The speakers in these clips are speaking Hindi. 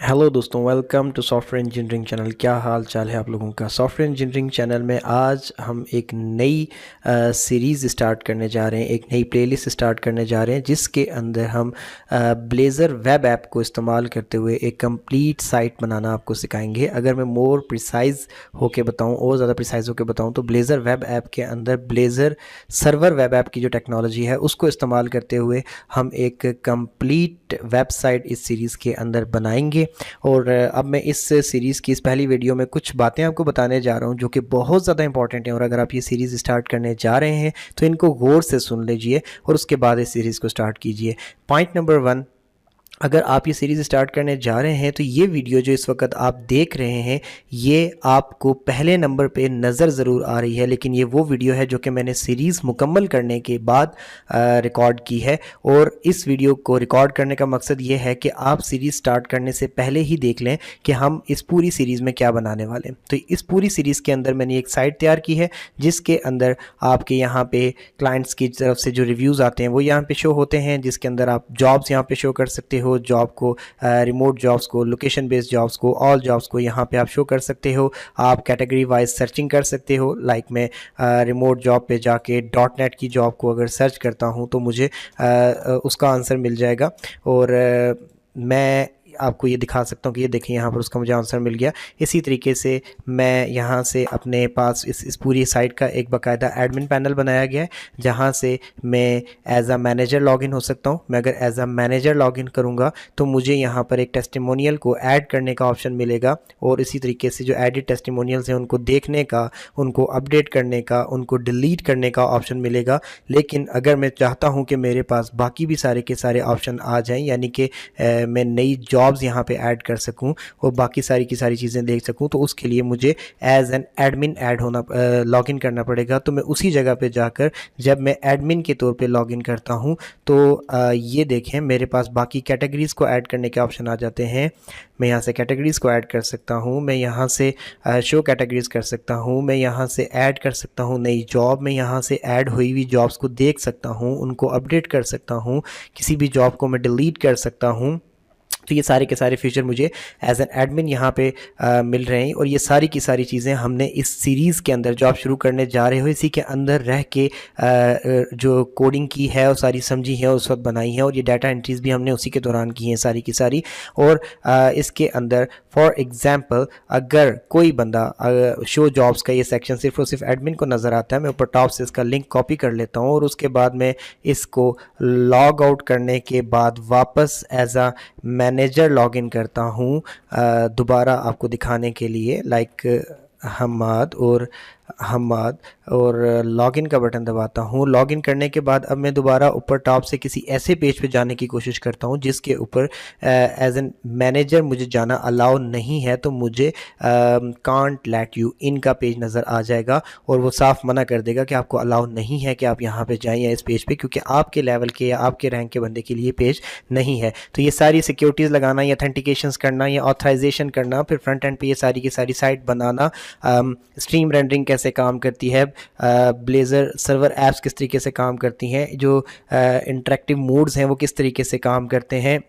हेलो दोस्तों, welcome to software engineering channel. क्या हाल चाल है आप लोगों का। सॉफ्टवेयर इंजीनियरिंग चैनल में आज हम एक नई सीरीज़ स्टार्ट करने जा रहे हैं, एक नई प्लेलिस्ट स्टार्ट करने जा रहे हैं जिसके अंदर हम ब्लेज़र वेब ऐप को इस्तेमाल करते हुए एक कंप्लीट साइट बनाना आपको सिखाएंगे। अगर मैं मोर प्रिसाइज़ होके बताऊं और ज़्यादा प्रिसाइज़ होके बताऊं तो ब्लेज़र वेब ऐप के अंदर ब्लेज़र सर्वर वेब ऐप की जो टेक्नोलॉजी है उसको इस्तेमाल करते हुए हम एक कंप्लीट वेबसाइट इस सीरीज़ के अंदर बनाएंगे। और अब मैं इस सीरीज़ की इस पहली वीडियो में कुछ बातें आपको बताने जा रहा हूं जो कि बहुत ज़्यादा इंपॉर्टेंट हैं, और अगर आप ये सीरीज़ स्टार्ट करने जा रहे हैं तो इनको गौर से सुन लीजिए और उसके बाद इस सीरीज़ को स्टार्ट कीजिए। पॉइंट नंबर 1, अगर आप ये सीरीज़ स्टार्ट करने जा रहे हैं तो ये वीडियो जो इस वक्त आप देख रहे हैं ये आपको पहले नंबर पे नज़र ज़रूर आ रही है, लेकिन ये वो वीडियो है जो कि मैंने सीरीज़ मुकम्मल करने के बाद रिकॉर्ड की है। और इस वीडियो को रिकॉर्ड करने का मकसद ये है कि आप सीरीज़ स्टार्ट करने से पहले ही देख लें कि हम इस पूरी सीरीज़ में क्या बनाने वाले हैं। तो इस पूरी सीरीज़ के अंदर मैंने एक साइट तैयार की है जिसके अंदर आपके यहाँ पे क्लाइंट्स की तरफ से जो रिव्यूज़ आते हैं वो यहाँ पे शो होते हैं, जिसके अंदर आप जॉब्स यहाँ पे शो कर सकते हो, जॉब को, रिमोट जॉब्स को, लोकेशन बेस्ड जॉब्स को, ऑल जॉब्स को यहाँ पे आप शो कर सकते हो। आप कैटेगरी वाइज सर्चिंग कर सकते हो। लाइक मैं रिमोट जॉब पे जाके डॉट नेट की जॉब को अगर सर्च करता हूँ तो मुझे उसका आंसर मिल जाएगा। और मैं आपको ये दिखा सकता हूँ कि ये देखिए यहाँ पर उसका मुझे आंसर मिल गया। इसी तरीके से मैं यहाँ से अपने पास इस पूरी साइट का एक बाकायदा एडमिन पैनल बनाया गया है जहाँ से मैं एज अ मैनेजर लॉगिन हो सकता हूँ। मैं अगर एज अ मैनेजर लॉगिन करूँगा तो मुझे यहाँ पर एक टेस्टिमोनियल को ऐड करने का ऑप्शन मिलेगा, और इसी तरीके से जो एडिट टेस्टिमोनियल्स हैं उनको देखने का, उनको अपडेट करने का, उनको डिलीट करने का ऑप्शन मिलेगा। लेकिन अगर मैं चाहता हूँ कि मेरे पास बाकी भी सारे के सारे ऑप्शन आ जाएँ, यानी कि मैं नई जॉब्स यहाँ पे ऐड कर सकूँ और बाकी सारी की सारी चीज़ें देख सकूँ, तो उसके लिए मुझे एज एन एडमिन ऐड होना लॉगिन करना पड़ेगा। तो मैं उसी जगह पे जाकर जब मैं एडमिन के तौर पे लॉगिन करता हूँ तो ये देखें मेरे पास बाकी कैटेगरीज़ को ऐड करने के ऑप्शन आ जाते हैं। मैं यहाँ से कैटेगरीज़ को ऐड कर सकता हूँ, मैं यहाँ से शो कैटेगरीज़ कर सकता हूँ, मैं यहाँ से ऐड कर सकता हूँ नई जॉब, मैं यहाँ से ऐड हुई हुई जॉब्स को देख सकता हूँ, उनको अपडेट कर सकता हूँ, किसी भी जॉब को मैं डिलीट कर सकता हूँ। तो ये सारे के सारे फीचर मुझे एज एन एडमिन यहाँ पे मिल रहे हैं। और ये सारी की सारी चीज़ें हमने इस सीरीज़ के अंदर जो आप शुरू करने जा रहे हो इसी के अंदर रह के जो कोडिंग की है वो सारी समझी है, उस वक्त बनाई है, और ये डाटा एंट्रीज़ भी हमने उसी के दौरान की हैं सारी की सारी। और इसके अंदर फॉर एग्ज़ाम्पल अगर कोई बंदा शो जॉब्स का ये सेक्शन सिर्फ और सिर्फ एडमिन को नज़र आता है, मैं ऊपर टॉप से इसका लिंक कॉपी कर लेता हूँ और उसके बाद मैं इसको लॉग आउट करने के बाद वापस एज आ मैनेजर लॉगिन करता हूँ दोबारा आपको दिखाने के लिए। लाइक हम्माद और लॉगिन का बटन दबाता हूँ। लॉगिन करने के बाद अब मैं दोबारा ऊपर टॉप से किसी ऐसे पेज पे जाने की कोशिश करता हूँ जिसके ऊपर एज एन मैनेजर मुझे जाना अलाउ नहीं है, तो मुझे कांट लेट यू इन का पेज नज़र आ जाएगा और वो साफ मना कर देगा कि आपको अलाउ नहीं है कि आप यहाँ पे जाएँ या इस पेज पे, क्योंकि आपके लेवल के या आपके रैंक के बंदे के लिए पेज नहीं है। तो ये सारी सिक्योरिटीज़ लगाना या ऑथेंटिकेशंस करना या ऑथराइजेशन करना, फिर फ्रंट एंड पे ये सारी की सारी साइट बनाना, स्ट्रीम रेंडरिंग कैसे काम करती है, ब्लेज़र सर्वर ऐप्स किस तरीके से काम करती हैं, जो इंटरेक्टिव मोड्स हैं वो किस तरीके से काम करते हैं,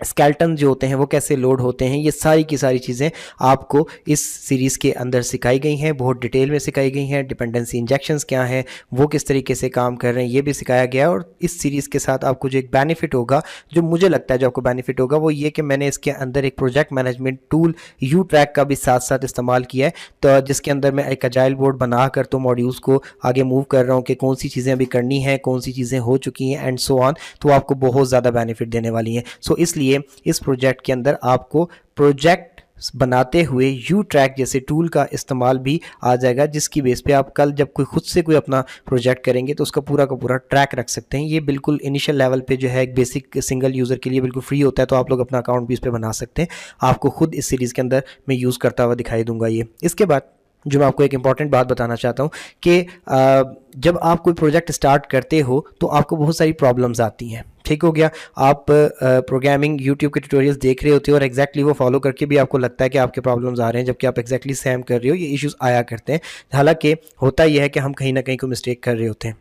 स्केल्टन जो होते हैं वो कैसे लोड होते हैं, ये सारी की सारी चीज़ें आपको इस सीरीज़ के अंदर सिखाई गई हैं, बहुत डिटेल में सिखाई गई हैं। डिपेंडेंसी इंजेक्शंस क्या हैं, वो किस तरीके से काम कर रहे हैं, ये भी सिखाया गया। और इस सीरीज़ के साथ आपको जो एक बेनिफिट होगा, जो मुझे लगता है जो आपको बेनिफिट होगा, वो ये कि मैंने इसके अंदर एक project management tool you track का भी साथ साथ इस्तेमाल किया है, तो जिसके अंदर मैं एक अजाइल बोर्ड बना कर तो मॉड्यूल्स को आगे मूव कर रहा हूँ कि कौन सी चीज़ें अभी करनी है, कौन सी चीज़ें हो चुकी हैं एंड सो ऑन। तो आपको बहुत ज़्यादा बेनिफिट देने वाली हैं। सो इसलिए इस प्रोजेक्ट के अंदर आपको प्रोजेक्ट बनाते हुए यू ट्रैक जैसे टूल का इस्तेमाल भी आ जाएगा, जिसकी बेस पे आप कल जब खुद से कोई अपना प्रोजेक्ट करेंगे तो उसका पूरा का पूरा ट्रैक रख सकते हैं। ये बिल्कुल इनिशियल लेवल पे जो है एक बेसिक सिंगल यूज़र के लिए बिल्कुल फ्री होता है, तो आप लोग अपना अकाउंट भी इस पर बना सकते हैं। आपको खुद इस सीरीज़ के अंदर मैं यूज़ करता हुआ दिखाई दूंगा ये। इसके बाद जो मैं आपको एक इंपॉर्टेंट बात बताना चाहता हूँ कि जब आप कोई प्रोजेक्ट स्टार्ट करते हो तो आपको बहुत सारी प्रॉब्लम्स आती हैं। ठीक हो गया, आप प्रोग्रामिंग यूट्यूब के ट्यूटोरियल्स देख रहे होते हो और एग्जैक्टली वो फॉलो करके भी आपको लगता है कि आपके प्रॉब्लम्स आ रहे हैं, जबकि आप एग्जैक्टली सेम कर रहे हो, ये इश्यूज आया करते हैं। हालांकि होता यह है कि हम कहीं ना कहीं कोई मिस्टेक कर रहे होते हैं।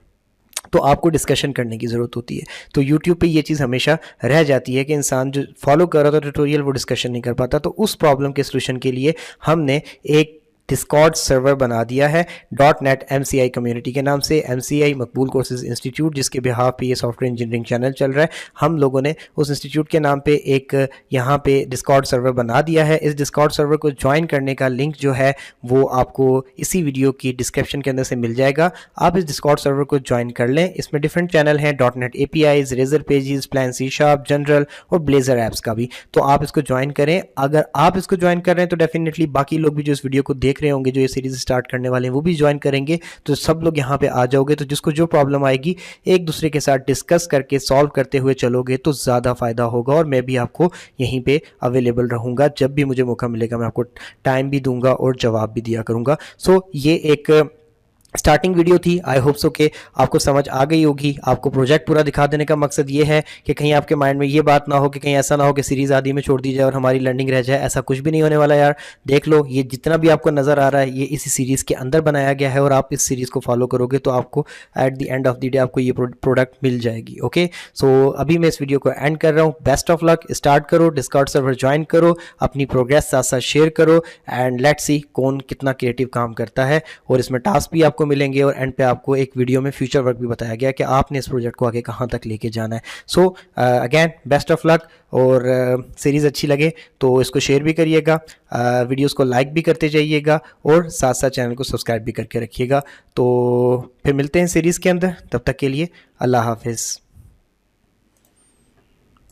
तो आपको डिस्कशन करने की ज़रूरत होती है। तो यूट्यूब पे ये चीज़ हमेशा रह जाती है कि इंसान जो फॉलो कर रहा था ट्यूटोरियल वो डिस्कशन नहीं कर पाता। तो उस प्रॉब्लम के सलूशन के लिए हमने एक डिस्कॉर्ड सर्वर बना दिया है .NET MCI कम्युनिटी के नाम से, MCI मकबूल कोर्सेज इंस्टीट्यूट, जिसके बिहाफ पे ये सॉफ्टवेयर इंजीनियरिंग चैनल चल रहा है। हम लोगों ने उस इंस्टीट्यूट के नाम पे एक यहाँ पे डिस्कॉर्ड सर्वर बना दिया है। इस डिस्कॉर्ड सर्वर को ज्वाइन करने का लिंक जो है वो आपको इसी वीडियो की डिस्क्रिप्शन के अंदर से मिल जाएगा। आप इस डिस्कॉर्ड सर्वर को ज्वाइन कर लें। इसमें डिफरेंट चैनल हैं, .NET APIs, razor pages, plan C#, general और ब्लेजर ऐप्स का भी। तो आप इसको ज्वाइन करें। अगर आप इसको ज्वाइन कर रहे हैं तो डेफिनेटली बाकी लोग भी जो इस वीडियो को देख रहे होंगे, जो ये सीरीज स्टार्ट करने वाले हैं, वो भी ज्वाइन करेंगे। तो सब लोग यहाँ पे आ जाओगे। तो जिसको जो प्रॉब्लम आएगी एक दूसरे के साथ डिस्कस करके सॉल्व करते हुए चलोगे तो ज़्यादा फ़ायदा होगा। और मैं भी आपको यहीं पे अवेलेबल रहूँगा, जब भी मुझे मौका मिलेगा मैं आपको टाइम भी दूंगा और जवाब भी दिया करूँगा। सो ये एक स्टार्टिंग वीडियो थी। आई होप सो कि आपको समझ आ गई होगी। आपको प्रोजेक्ट पूरा दिखा देने का मकसद ये है कि कहीं आपके माइंड में ये बात ना हो कि कहीं ऐसा ना हो कि सीरीज़ आदि में छोड़ दी जाए और हमारी लर्निंग रह जाए। ऐसा कुछ भी नहीं होने वाला यार। देख लो, ये जितना भी आपको नज़र आ रहा है ये इसी सीरीज़ के अंदर बनाया गया है और आप इस सीरीज़ को फॉलो करोगे तो आपको at the end of the day आपको ये प्रोडक्ट मिल जाएगी। ओके, सो अभी मैं इस वीडियो को एंड कर रहा हूँ। Best of luck. स्टार्ट करो, डिस्कॉर्ड सर्वर ज्वाइन करो, अपनी प्रोग्रेस साथ साथ शेयर करो एंड लेट्स सी कौन कितना क्रिएटिव काम करता है। और इसमें टास्क भी आपको मिलेंगे और एंड पे आपको एक वीडियो में फ्यूचर वर्क भी बताया गया कि आपने इस प्रोजेक्ट को आगे कहाँ तक लेके जाना है। So again best of luck. और सीरीज़ अच्छी लगे तो इसको शेयर भी करिएगा, वीडियोस को लाइक भी करते जाइएगा और साथ साथ चैनल को सब्सक्राइब भी करके रखिएगा। तो फिर मिलते हैं सीरीज़ के अंदर, तब तक के लिए अल्लाह हाफिज़।